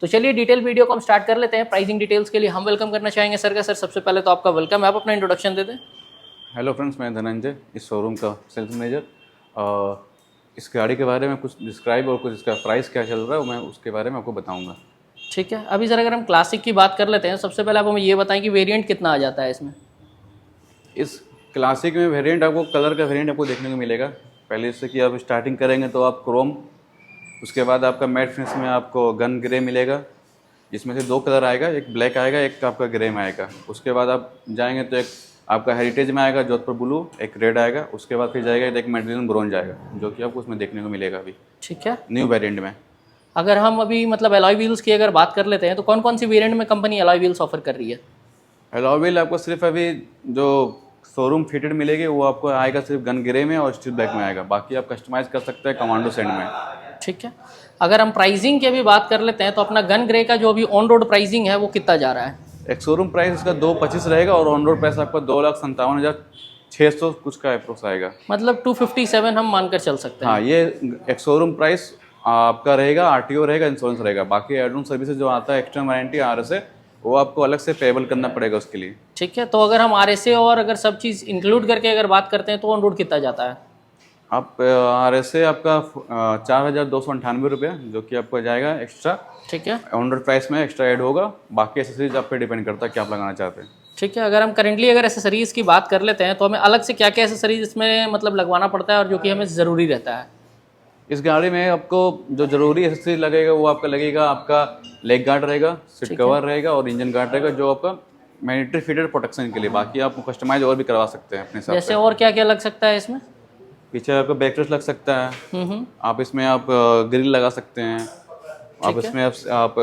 तो चलिए detail video को हम स्टार्ट कर लेते हैं। प्राइसिंग डिटेल्स के लिए हम वेलकम करना चाहेंगे सर का। सर सबसे पहले तो आपका वेलकम है, आप अपना इंट्रोडक्शन दे दें। हेलो फ्रेंड्स, मैं धनंजय, इस शोरूम का सेल्स मैनेजर। इस गाड़ी के बारे में कुछ डिस्क्राइब और कुछ इसका प्राइस क्या चल रहा है मैं उसके बारे में आपको बताऊंगा। ठीक है, अभी सर अगर हम क्लासिक की बात कर लेते हैं, सबसे पहले आप हमें ये बताएं कि वेरिएंट कितना आ जाता है इसमें। इस क्लासिक में वेरिएंट आपको कलर का वेरिएंट आपको देखने को मिलेगा। पहले इससे कि आप स्टार्टिंग करेंगे तो आप क्रोम, उसके बाद आपका मैट फिनिश में आपको गन ग्रे मिलेगा, जिसमें से 2 कलर आएगा, एक ब्लैक आएगा, एक आपका ग्रे में आएगा। उसके बाद आप जाएंगे तो एक आपका हेरिटेज में आएगा जोधपुर ब्लू, एक रेड आएगा। उसके बाद फिर जाएगा तो एक मेटेरियल ब्रोंज आएगा, जो कि आपको उसमें देखने को मिलेगा अभी ठीक है, न्यू वेरिएंट में। अगर हम अभी मतलब अलॉय व्हील्स की अगर बात कर लेते हैं तो कौन कौन सी वेरिएंट में कंपनी अलॉय व्हील्स ऑफर कर रही है। अलॉय व्हील आपको सिर्फ अभी जो शोरूम फिटेड मिलेगी वो आपको आएगा सिर्फ गन ग्रे में और स्टील ब्लैक में आएगा। बाकी आप कस्टमाइज कर सकते हैं कमांडो सेंड में। ठीक है, अगर हम प्राइसिंग की अभी बात कर लेते हैं तो अपना गन ग्रे का जो अभी ऑन रोड प्राइसिंग है वो कितना जा रहा है। एक शोरूम प्राइस इसका 225 रहेगा और ऑन रोड प्राइस आपका 2,57,600 कुछ का अप्रोक्स आएगा। मतलब 257 हम मानकर चल सकते हैं। हाँ, ये एक शोरूम प्राइस आपका रहेगा, आरटीओ रहेगा, इंश्योरेंस रहेगा। बाकी एड ऑन सर्विसेज जो आता है, एक्स्ट्रा वारंटी RSA, वो आपको अलग से पेबल करना पड़ेगा उसके लिए। ठीक है, तो अगर हम RSA और अगर सब चीज़ इंक्लूड करके अगर बात करते हैं तो ऑन रोड कितना जाता है। आप RSA आपका 4,298 रुपये, जो कि आपको जाएगा एक्स्ट्रा। ठीक है, ऑन रोड प्राइस में एक्स्ट्रा ऐड होगा। बाकी एसेसरीज आप पे डिपेंड करता है क्या आप लगाना चाहते हैं। ठीक है, अगर हम करेंटली अगर एसेसरीज़ की बात कर लेते हैं तो हमें अलग से क्या क्या एसेसरीज इसमें मतलब लगवाना पड़ता है और जो कि हमें ज़रूरी रहता है। इस गाड़ी में आपको जो जरूरी एसेसरीज लगेगा वो आपका लगेगा, आपका लेग गार्ड रहेगा, सीट कवर रहेगा और इंजन गार्ड रहेगा, जो आपका मैंडेटरी फिटेड प्रोटेक्शन के लिए। बाकी आप कस्टमाइज और भी करवा सकते हैं अपने हिसाब जैसे से। और क्या क्या लग सकता है इसमें। पीछे आपका बैकरेस्ट लग सकता है। आप इसमें आप ग्रिल लगा सकते हैं। आप इसमें आप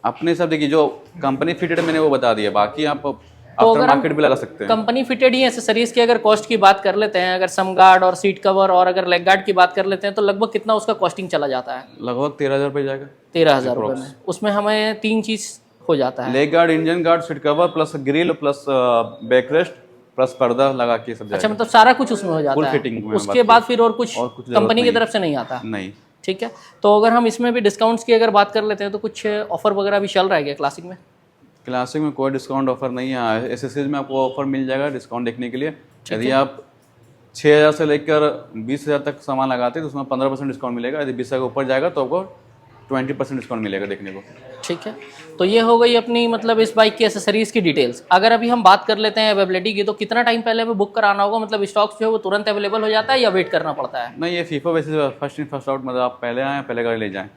अपने सब देखिए, जो कंपनी फिटेड मैंने वो बता दिया। बाकी आप आफ्टर मार्केट भी लगा सकते हैं। कंपनी फिटेड ही एसेसरीज की अगर कॉस्ट की बात कर लेते हैं, अगर सम गार्ड और सीट कवर और अगर लेग गार्ड की बात कर लेते हैं तो लगभग कितना उसका कॉस्टिंग चला जाता है। लगभग 13,000 रुपये जाएगा। 13,000 रुपये में उसमें हमें 3 चीज़ हो जाता है। Leg guard, engine guard, seat cover plus grill plus backrest plus पर्दा लगा के सब। अच्छा, मतलब सारा कुछ उसमें हो जाता फुल है। फिटिंग में उसके बाद फिर और कुछ कंपनी की तरफ से नहीं आता। नहीं। ठीक है, तो अगर हम इसमें भी डिस्काउंट्स की अगर बात कर लेते हैं तो कुछ ऑफर वगैरह भी चल रहा है क्या क्लासिक में। क्लासिक में कोई डिस्काउंट ऑफर नहीं है। एसेसरीज में आपको ऑफर मिल जाएगा डिस्काउंट देखने के लिए। यदि आप 6,000 से लेकर 20,000 तक सामान लगाते हैं तो उसमें 15% डिस्काउंट मिलेगा। यदि 20,000 के ऊपर जाएगा तो आपको 20% डिस्काउंट मिलेगा देखने को। ठीक है, तो ये हो गई अपनी मतलब इस बाइक की एसेसरीज की डिटेल्स। अगर अभी हम बात कर लेते हैं अवेलेबिलिटी की, तो कितना टाइम पहले हमें बुक कराना होगा, मतलब स्टॉक जो है वो तुरंत अवेलेबल हो जाता है या वेट करना पड़ता है। नहीं, ये FIFA basis first in first out, मतलब आप पहले आएँ पहले गाड़ी ले जाएँ।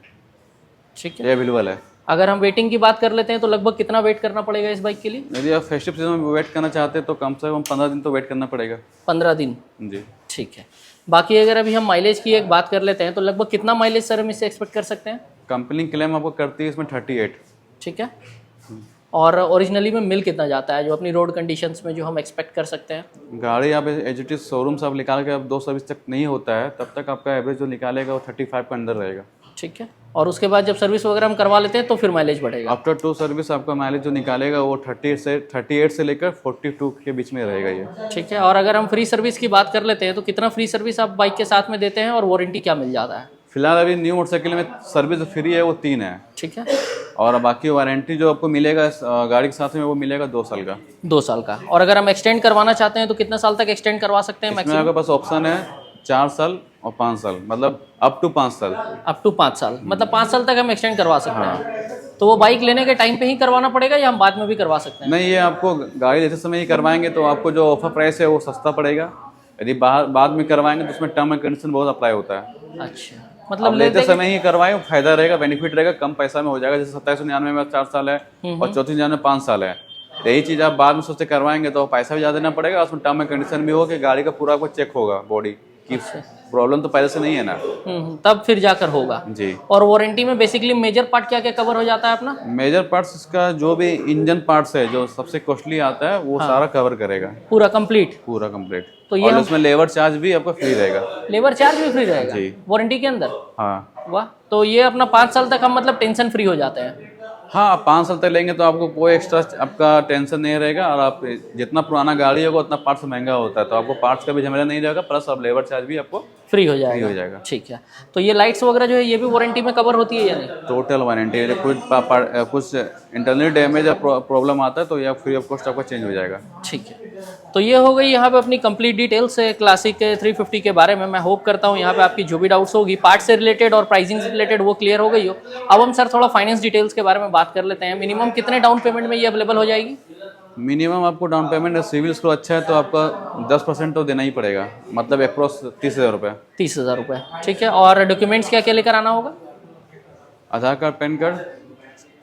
ठीक है, ये अवेलेबल है। अगर हम वेटिंग की बात कर लेते हैं तो लगभग कितना वेट करना पड़ेगा इस बाइक के लिए। यदि आप फेस्टिव सीजन में वेट करना चाहते हैं तो कम से कम 15 दिन तो वेट करना पड़ेगा। 15 दिन, जी। ठीक है। बाकी अगर अभी हम माइलेज की एक बात कर लेते हैं तो लगभग कितना माइलेज सर हम इससे एक्सपेक्ट कर सकते हैं। कंपनी क्लेम आपको करती है इसमें 38। ठीक है, और ओरिजिनली में मिल कितना जाता है जो अपनी रोड कंडीशंस में जो हम एक्सपेक्ट कर सकते हैं। गाड़ी आप एज इट इज शोरूम से आप निकाल के अब 2 सर्विस तक नहीं होता है, तब तक आपका एवरेज जो निकालेगा वो 35 के अंदर रहेगा। ठीक है, और उसके बाद जब सर्विस वगैरह हम करवा लेते हैं तो फिर माइलेज बढ़ेगा। आफ्टर 2 सर्विस आपका माइलेज जो निकालेगा वो 38 से लेकर 42 के बीच में रहेगा ये। ठीक है, और अगर हम फ्री सर्विस की बात कर लेते हैं तो कितना फ्री सर्विस आप बाइक के साथ में देते हैं और वारंटी क्या मिल जाता है। फिलहाल अभी न्यू मोटरसाइकिल में सर्विस फ्री है वो 3 है। ठीक है, और बाकी वारंटी जो आपको मिलेगा गाड़ी के साथ में वो मिलेगा 2 साल का। 2 साल का, और अगर हम एक्सटेंड करवाना चाहते हैं तो कितना साल तक एक्सटेंड करवा सकते हैं इसमें मैक्सिमम। आपके पास ऑप्शन है 4 साल और 5 साल, मतलब अप टू 5 साल। अप टू 5 साल, मतलब 5 साल तक हम एक्सटेंड करवा सकते हैं। तो वो बाइक लेने के टाइम पे ही करवाना पड़ेगा या हम बाद में भी करवा सकते हैं। नहीं, ये आपको गाड़ी लेते समय ही करवाएंगे तो आपको जो ऑफर प्राइस है वो सस्ता पड़ेगा। यदि बाद में करवाएंगे तो उसमें टर्म एंड कंडीशन बहुत अप्लाई होता है। अच्छा, मतलब लेते समय ही करवाएं, फायदा रहेगा, बेनिफिट रहेगा, कम पैसा में हो जाएगा। जैसे 2799 में 4 साल है और 3499 में 5 साल है। यही चीज़ आप बाद में सोचते करवाएंगे तो पैसा भी ज़्यादा देना पड़ेगा। उसमें टर्म एंड कंडीशन भी हो कि गाड़ी का पूरा आपको चेक होगा, बॉडी की प्रॉब्लम तो पहले से नहीं है ना। तब फिर जाकर होगा जी। और वारंटी में बेसिकली मेजर पार्ट क्या क्या कवर हो जाता है अपना। मेजर पार्ट्स इसका जो भी इंजन पार्ट्स है जो सबसे कॉस्टली आता है वो सारा कवर करेगा, पूरा कंप्लीट। पूरा कंप्लीट। तो ये और उसमें लेबर चार्ज भी आपको फ्री रहेगा। लेबर चार्ज भी फ्री रहेगा जी। वारंटी के अंदर। हाँ। वाह, तो ये अपना 5 साल तक हम मतलब टेंशन फ्री हो जाते हैं। हाँ, 5 साल तक लेंगे तो आपको कोई एक्स्ट्रा आपका टेंशन नहीं रहेगा। और आप जितना पुराना गाड़ी होगा उतना पार्ट्स महंगा होता है, तो आपको पार्ट्स का भी झमेला नहीं रहेगा। प्लस आप लेबर चार्ज भी आपको फ्री हो फ्री जाएगा। हो जाएगा। ठीक है। तो ये लाइट्स वगैरह जो है ये भी वारंटी में कवर होती है या नहीं? टोटल वारंटी है, कुछ इंटरनल डैमेज या प्रॉब्लम आता है तो यह फ्री ऑफ कॉस्ट आपका चेंज हो जाएगा। ठीक है। तो ये हो गई यहाँ पे अपनी कंप्लीट डिटेल्स क्लासिक 350 के बारे में। मैं होप करता हूँ यहाँ पे आपकी जो भी डाउट्स होगी पार्ट से रिलेटेड और प्राइसिंग से रिलेटेड वो क्लियर हो गई हो। अब हम सर थोड़ा फाइनेंस डिटेल्स के बारे में बात कर लेते हैं। मिनिमम कितने डाउन पेमेंट में ये अवेलेबल हो जाएगी? मिनिमम आपको डाउन पेमेंट, सिविल स्कोर अच्छा है तो आपका 10% तो देना ही पड़ेगा, मतलब अप्रॉक्स 30,000 रुपये। 30,000 रुपये। ठीक है। और डॉक्यूमेंट्स क्या क्या लेकर आना होगा? आधार कार्ड, पैन कार्ड,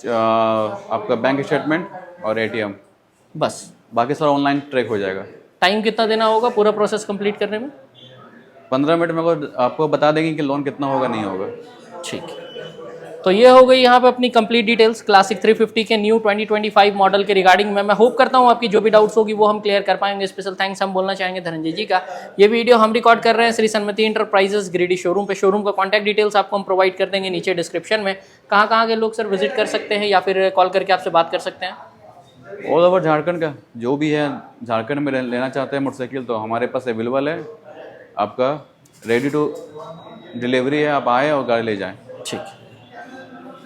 आपका बैंक स्टेटमेंट और ATM, बस। बाकी सारा ऑनलाइन ट्रैक हो जाएगा। टाइम कितना देना होगा पूरा प्रोसेस कंप्लीट करने में? 15 मिनट में आपको बता देंगे कि लोन कितना होगा, नहीं होगा। ठीक है। तो ये हो गई यहाँ पे अपनी कंप्लीट डिटेल्स क्लासिक 350 के न्यू 2025 मॉडल के रिगार्डिंग में। मैं होप करता हूँ आपकी जो भी डाउट्स होगी वो हम क्लियर कर पाएंगे। स्पेशल थैंक्स हम बोलना चाहेंगे धनंजय जी का। ये वीडियो हम रिकॉर्ड कर रहे हैं श्री सन्मति इंटरप्राइजेस गिरिडीह शोरूम पे। शोरूम का कॉन्टैक्ट डिटेल्स आपको हम प्रोवाइड कर देंगे नीचे डिस्क्रिप्शन में। कहाँ के लोग सर विजिट कर सकते हैं या फिर कॉल करके आपसे बात कर सकते हैं? ऑल ओवर झारखंड का जो भी है, झारखंड में लेना चाहते हैं मोटरसाइकिल तो हमारे पास अवेलेबल है। आपका रेडी टू डिलीवरी है, आप आए और गाड़ी ले जाएं। ठीक है।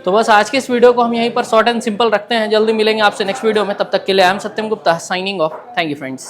तो बस आज के इस वीडियो को हम यहीं पर शॉर्ट एंड सिंपल रखते हैं। जल्दी मिलेंगे आपसे नेक्स्ट वीडियो में। तब तक के लिए I am Satyam Gupta signing off. Thank you friends.